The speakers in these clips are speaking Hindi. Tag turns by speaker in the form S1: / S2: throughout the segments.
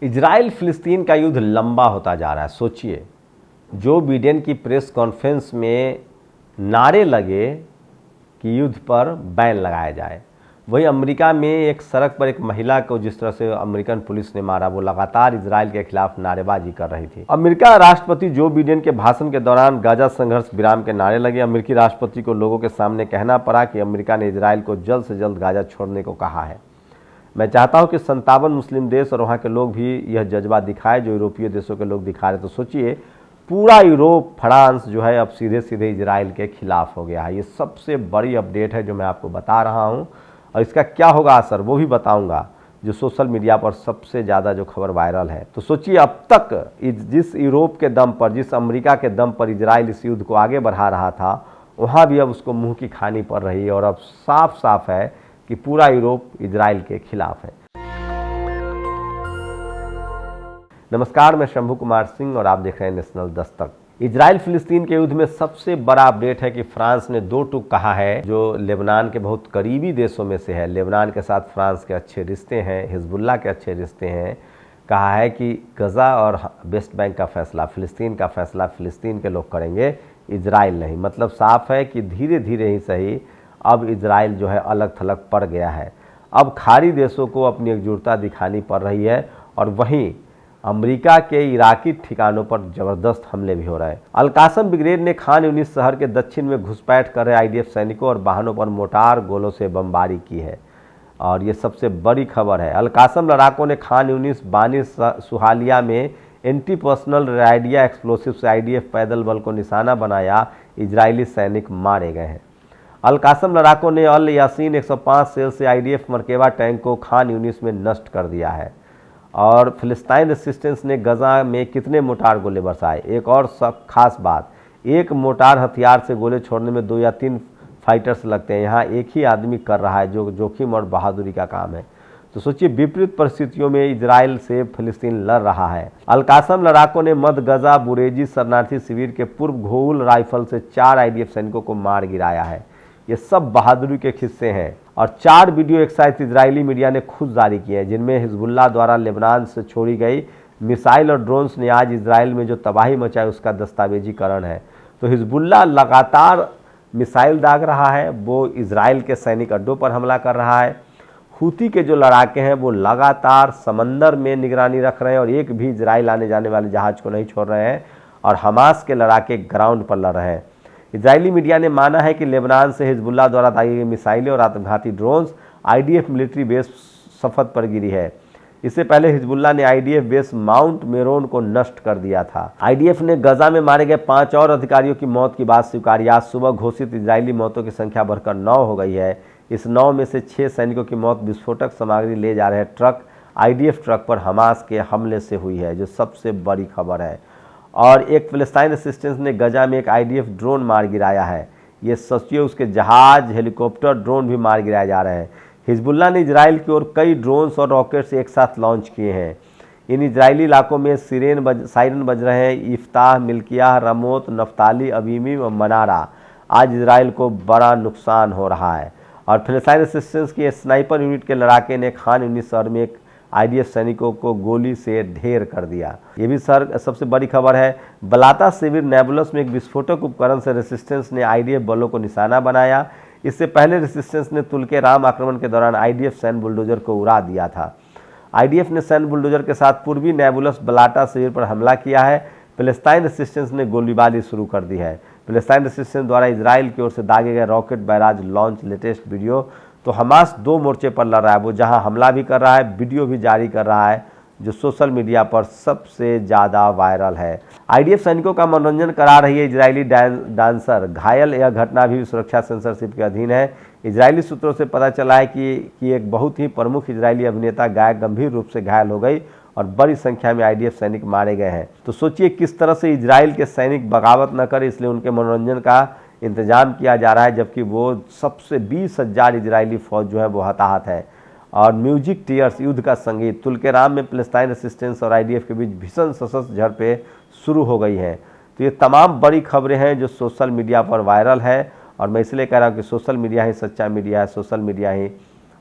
S1: इजराइल फिलिस्तीन का युद्ध लंबा होता जा रहा है। सोचिए, जो बिडेन की प्रेस कॉन्फ्रेंस में नारे लगे कि युद्ध पर बैन लगाया जाए, वही अमेरिका में एक सड़क पर एक महिला को जिस तरह से अमेरिकन पुलिस ने मारा, वो लगातार इजराइल के खिलाफ नारेबाजी कर रही थी। अमेरिका राष्ट्रपति जो बिडेन के भाषण के दौरान गाजा संघर्ष विराम के नारे लगे। अमेरिकी राष्ट्रपति को लोगों के सामने कहना पड़ा कि अमेरिका ने इजराइल को जल्द से जल्द गाजा छोड़ने को कहा है। मैं चाहता हूं कि 57 मुस्लिम देश और वहां के लोग भी यह जज्बा दिखाए जो यूरोपीय देशों के लोग दिखा रहे। तो सोचिए, पूरा यूरोप, फ्रांस जो है अब सीधे सीधे इजराइल के खिलाफ हो गया है। ये सबसे बड़ी अपडेट है जो मैं आपको बता रहा हूं, और इसका क्या होगा असर वो भी बताऊंगा, जो सोशल मीडिया पर सबसे ज़्यादा जो खबर वायरल है। तो सोचिए, अब तक जिस यूरोप के दम पर, जिस अमेरिका के दम पर इजराइल इस युद्ध को आगे बढ़ा रहा था, वहाँ भी अब उसको मुंह की खानी पड़ रही है। और अब साफ साफ है कि पूरा यूरोप इजराइल के खिलाफ है। नमस्कार, मैं शंभू कुमार सिंह और आप देख रहे हैं नेशनल दस्तक। इजराइल फिलिस्तीन के युद्ध में सबसे बड़ा अपडेट है कि फ्रांस ने दो टूक कहा है, जो लेबनान के बहुत करीबी देशों में से है। लेबनान के साथ फ्रांस के अच्छे रिश्ते हैं, हिजबुल्लाह के अच्छे रिश्ते हैं। कहा है कि गजा और वेस्ट बैंक का फैसला, फिलिस्तीन का फैसला फिलिस्तीन के लोग करेंगे, इजराइल नहीं। मतलब साफ है कि धीरे धीरे ही सही अब इजराइल जो है अलग थलग पड़ गया है। अब खाड़ी देशों को अपनी एकजुटता दिखानी पड़ रही है, और वहीं अमेरिका के इराकी ठिकानों पर जबरदस्त हमले भी हो रहे हैं। अल-कासम ब्रिगेड ने खान यूनिस शहर के दक्षिण में घुसपैठ कर रहे आईडीएफ सैनिकों और वाहनों पर मोटार गोलों से बमबारी की है, और ये सबसे बड़ी खबर है। अल-कासम लड़ाकों ने खान यूनिस, बानी सुहालिया में एंटी पर्सनल रेडिया एक्सप्लोसिव से आईडीएफ पैदल बल को निशाना बनाया। इजरायली सैनिक मारे गए हैं। अल-कासम लड़ाकों ने अल यासीन 105 सेल से आईडीएफ मरकेबा टैंक को खान यूनिस में नष्ट कर दिया है। और फिलिस्तीन रेसिस्टेंस ने गजा में कितने मोटार गोले बरसाए। एक और खास बात, एक मोटार हथियार से गोले छोड़ने में 2 या 3 फाइटर्स लगते हैं। यहाँ एक ही आदमी कर रहा है, जो जोखिम और बहादुरी का काम है। तो सोचिए, विपरीत परिस्थितियों में इजराइल से फिलिस्तीन लड़ रहा है। अल-कासम लड़ाकों ने मध्य गजा बुरेजी शरणार्थी शिविर के पूर्व घोल राइफल से 4 आईडीएफ सैनिकों को मार गिराया है। ये सब बहादुरी के किस्से हैं, और 4 वीडियो एक साथ इजरायली मीडिया ने खुद जारी किए हैं, जिनमें हिजबुल्लाह द्वारा लेबनान से छोड़ी गई मिसाइल और ड्रोन्स ने आज इजराइल में जो तबाही मचाई उसका दस्तावेजीकरण है। तो हिजबुल्लाह लगातार मिसाइल दाग रहा है, वो इजराइल के सैनिक अड्डों पर हमला कर रहा है। हूती के जो लड़ाके हैं वो लगातार समंदर में निगरानी रख रहे हैं और एक भी इजराइल आने जाने वाले जहाज को नहीं छोड़ रहे हैं, और हमास के लड़ाके ग्राउंड पर लड़ रहे हैं। इजरायली मीडिया ने माना है कि लेबनान से हिजबुल्लाह द्वारा दागी गई मिसाइलें और आत्मघाती ड्रोन्स आईडीएफ मिलिट्री बेस सफद पर गिरी है। इससे पहले हिजबुल्लाह ने आईडीएफ बेस माउंट मेरोन को नष्ट कर दिया था। आईडीएफ ने गजा में मारे गए 5 और अधिकारियों की मौत की बात स्वीकारी। आज सुबह घोषित इजरायली मौतों की संख्या बढ़कर 9 हो गई है। इस 9 में से 6 सैनिकों की मौत विस्फोटक सामग्री ले जा रहे ट्रक, आईडीएफ ट्रक पर हमास के हमले से हुई है, जो सबसे बड़ी खबर है। और एक फिलिस्तीन रेसिस्टेंस ने गजा में एक आईडीएफ ड्रोन मार गिराया है। ये सोचिए, उसके जहाज, हेलीकॉप्टर, ड्रोन भी मार गिराए जा रहे हैं। हिजबुल्लाह ने इजराइल की ओर कई ड्रोन्स और रॉकेट्स एक साथ लॉन्च किए हैं। इन इजरायली इलाकों में सायरन बज रहे हैं। इफ्ताह, मिल्किया, रमोत, नफ्ताली, अबीमी और मनारा। आज इजराइल को बड़ा नुकसान हो रहा है। और फिलिस्तीन रेसिस्टेंस की स्नाइपर यूनिट के लड़ाके ने खान यूनिस शहर में एक आईडीएफ सैनिकों को गोली से ढेर कर दिया। ये भी सबसे बड़ी खबर है। बलाता शिविर नेबुलस में एक विस्फोटक उपकरण से रेसिस्टेंस ने आईडीएफ बलों को निशाना बनाया। इससे पहले रेसिस्टेंस ने तुल्के राम आक्रमण के दौरान आईडीएफ सैन्य बुलडोजर को उड़ा दिया था। आईडीएफ ने सैन्य बुलडोजर के साथ पूर्वी नेबुलस बलाटा शिविर पर हमला किया है। फिलिस्तीन रेसिस्टेंस ने गोलीबारी शुरू कर दी है। फिलिस्तीन रेसिस्टेंस द्वारा इजराइल की ओर से दागे गए rocket barrage launch latest video. तो हमास 2 मोर्चे पर लड़ रहा है, वो जहां हमला भी कर रहा है, वीडियो भी जारी कर रहा है, जो सोशल मीडिया पर सबसे ज़्यादा वायरल है। आईडीएफ सैनिकों का मनोरंजन करा रही है इजरायली डांसर, घायल। यह घटना भी सुरक्षा सेंसरशिप के अधीन है। इजरायली सूत्रों से पता चला है कि एक बहुत ही प्रमुख इजरायली अभिनेता गायक गंभीर रूप से घायल हो गई और बड़ी संख्या में आईडीएफ सैनिक मारे गए हैं। तो सोचिए किस तरह से इजराइल के सैनिक बगावत न करें, इसलिए उनके मनोरंजन का इंतजाम किया जा रहा है, जबकि वो सबसे 20,000 इजरायली फौज जो है वो हताहत है। और म्यूजिक टीयर्स, युद्ध का संगीत। तुल्केराम में फिलिस्तीन रेसिस्टेंस और आईडीएफ के बीच भीषण सशस्त्र झड़पें शुरू हो गई हैं। तो ये तमाम बड़ी खबरें हैं जो सोशल मीडिया पर वायरल है, और मैं इसलिए कह रहा हूँ कि सोशल मीडिया ही सच्चा मीडिया है, सोशल मीडिया ही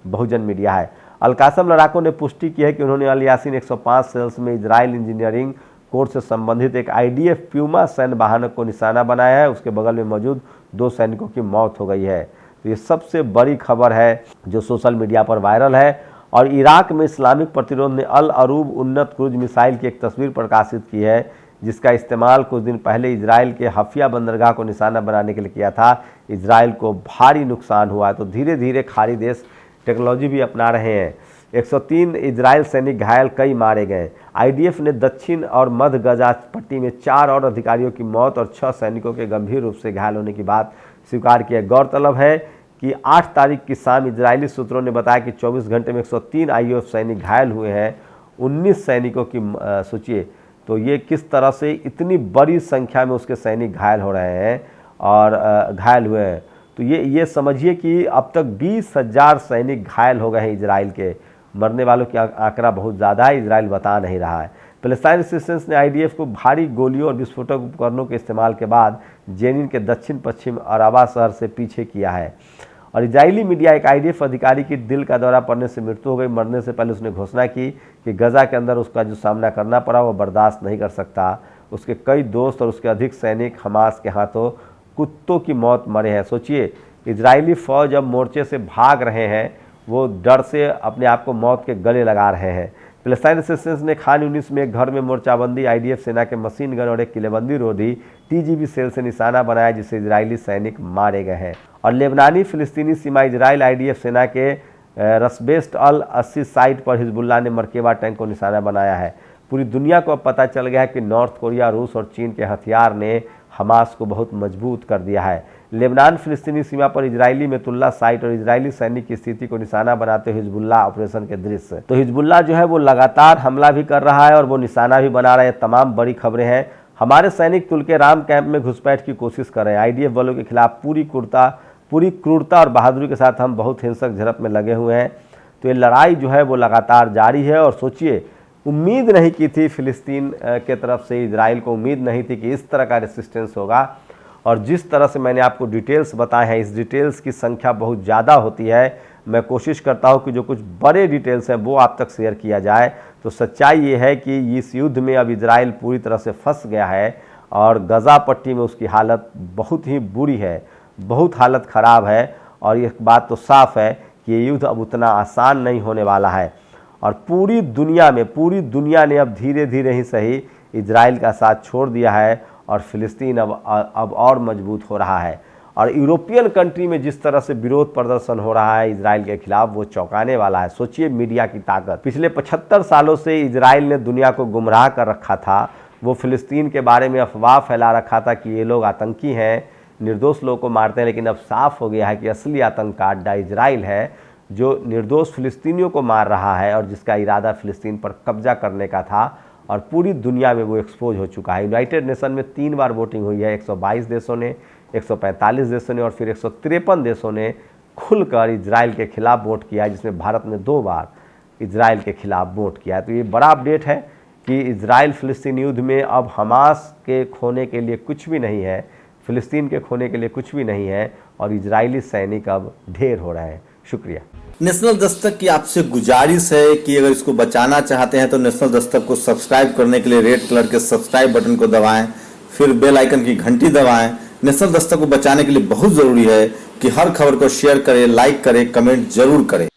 S1: बहुजन मीडिया है। अल-कासम लड़ाकों ने पुष्टि की है कि उन्होंने अल यासीन 105 सेल्स में इजराइल इंजीनियरिंग कोर्स से संबंधित एक IDF प्यूमा सैन्य वाहन को निशाना बनाया है। उसके बगल में मौजूद 2 सैनिकों की मौत हो गई है। तो ये सबसे बड़ी खबर है जो सोशल मीडिया पर वायरल है। और इराक में इस्लामिक प्रतिरोध ने अल अरूब उन्नत क्रूज मिसाइल की एक तस्वीर प्रकाशित की है, जिसका इस्तेमाल कुछ दिन पहले इजराइल के हफिया बंदरगाह को निशाना बनाने के लिए किया था। इजराइल को भारी नुकसान हुआ। तो धीरे धीरे खाड़ी देश टेक्नोलॉजी भी अपना रहे हैं। 103 इजराइल सैनिक घायल, कई मारे गए। IDF ने दक्षिण और मध्य गजा पट्टी में 4 और अधिकारियों की मौत और 6 सैनिकों के गंभीर रूप से घायल होने की बात स्वीकार की है। गौरतलब है कि 8 तारीख की शाम इजरायली सूत्रों ने बताया कि 24 घंटे में 103 IDF सैनिक घायल हुए हैं। 19 सैनिकों की सोचिए तो ये किस तरह से इतनी बड़ी संख्या में उसके सैनिक घायल हो रहे हैं और घायल हुए हैं। तो ये समझिए कि अब तक 20,000 सैनिक घायल हो गए हैं इजराइल के। मरने वालों की आंकड़ा बहुत ज़्यादा है, इजराइल बता नहीं रहा है। पैलेस्टाइन रेजिस्टेंस ने IDF को भारी गोलियों और विस्फोटक उपकरणों के इस्तेमाल के बाद जेनिन के दक्षिण पश्चिम अराबा शहर से पीछे किया है। और इजरायली मीडिया एक IDF अधिकारी की दिल का दौरा पड़ने से मृत्यु हो गई। मरने से पहले उसने घोषणा की कि गजा के अंदर उसका जो सामना करना पड़ा वो बर्दाश्त नहीं कर सकता। उसके कई दोस्त और उसके अधिक सैनिक हमास के हाथों कुत्तों की मौत मरे हैं। सोचिए, इजरायली फ़ौज अब मोर्चे से भाग रहे हैं, वो डर से अपने आप को मौत के गले लगा रहे हैं। पैलेस्टाइन रेजिस्टेंस ने खान यूनिस में एक घर में मोर्चाबंदी IDF सेना के मशीन गन और एक किलेबंदी रोधी TGV सेल से निशाना बनाया, जिससे इजरायली सैनिक मारे गए हैं। और लेबनानी फिलिस्तीनी सीमा इजराइल IDF सेना के रसबेस्ट अल अस्सी साइट पर हिजबुल्लाह ने मरकेबा टैंक को निशाना बनाया है। पूरी दुनिया को अब पता चल गया है कि नॉर्थ कोरिया, रूस और चीन के हथियार ने हमास को बहुत मजबूत कर दिया है। लेबनान फिलिस्तीनी सीमा पर इजरायली मेतुल्ला साइट और इजरायली सैनिक की स्थिति को निशाना बनाते हुए हिजबुल्लाह ऑपरेशन के दृश्य। तो हिजबुल्लाह जो है वो लगातार हमला भी कर रहा है और वो निशाना भी बना रहा है। तमाम बड़ी खबरें हैं। हमारे सैनिक तुल्केराम कैंप में घुसपैठ की कोशिश कर रहे हैं। IDF बलों के खिलाफ पूरी क्रूरता और बहादुरी के साथ हम बहुत हिंसक झड़प में लगे हुए हैं। तो ये लड़ाई जो है वो लगातार जारी है। और सोचिए, उम्मीद नहीं की थी फिलिस्तीन के तरफ से, इजराइल को उम्मीद नहीं थी कि इस तरह का रेसिस्टेंस होगा। और जिस तरह से मैंने आपको डिटेल्स बताए हैं, इस डिटेल्स की संख्या बहुत ज़्यादा होती है। मैं कोशिश करता हूं कि जो कुछ बड़े डिटेल्स हैं वो आप तक शेयर किया जाए। तो सच्चाई ये है कि इस युद्ध में अब इजराइल पूरी तरह से फंस गया है और गजा पट्टी में उसकी हालत बहुत ही बुरी है, बहुत हालत ख़राब है। और एक बात तो साफ़ है कि ये युद्ध अब उतना आसान नहीं होने वाला है। और पूरी दुनिया ने अब धीरे धीरे ही सही इजराइल का साथ छोड़ दिया है और फिलिस्तीन अब और मजबूत हो रहा है। और यूरोपियन कंट्री में जिस तरह से विरोध प्रदर्शन हो रहा है इजराइल के खिलाफ, वो चौंकाने वाला है। सोचिए मीडिया की ताकत। पिछले 75 सालों से इजराइल ने दुनिया को गुमराह कर रखा था। वो फिलिस्तीन के बारे में अफवाह फैला रखा था कि ये लोग आतंकी हैं, निर्दोष लोगों को मारते हैं। लेकिन अब साफ हो गया है कि असली आतंक का अड्डा इजराइल है, जो निर्दोष फिलिस्तीनियों को मार रहा है और जिसका इरादा फिलिस्तीन पर कब्जा करने का था। और पूरी दुनिया में वो एक्सपोज हो चुका है। यूनाइटेड नेशन में 3 बार वोटिंग हुई है। 122 देशों ने, 145 देशों ने और फिर 153 देशों ने खुलकर इजराइल के खिलाफ वोट किया है, जिसमें भारत ने 2 बार इजराइल के खिलाफ वोट किया है। तो ये बड़ा अपडेट है कि इजराइल फिलिस्तीन युद्ध में अब हमास के खोने के लिए कुछ भी नहीं है, फिलिस्तीन के खोने के लिए कुछ भी नहीं है और इजरायली सैनिक अब ढेर हो रहे हैं। शुक्रिया।
S2: नेशनल दस्तक की आपसे गुजारिश है कि अगर इसको बचाना चाहते हैं तो नेशनल दस्तक को सब्सक्राइब करने के लिए रेड कलर के सब्सक्राइब बटन को दबाएं, फिर बेल आइकन की घंटी दबाएं। नेशनल दस्तक को बचाने के लिए बहुत जरूरी है कि हर खबर को शेयर करें, लाइक करें, कमेंट जरूर करें।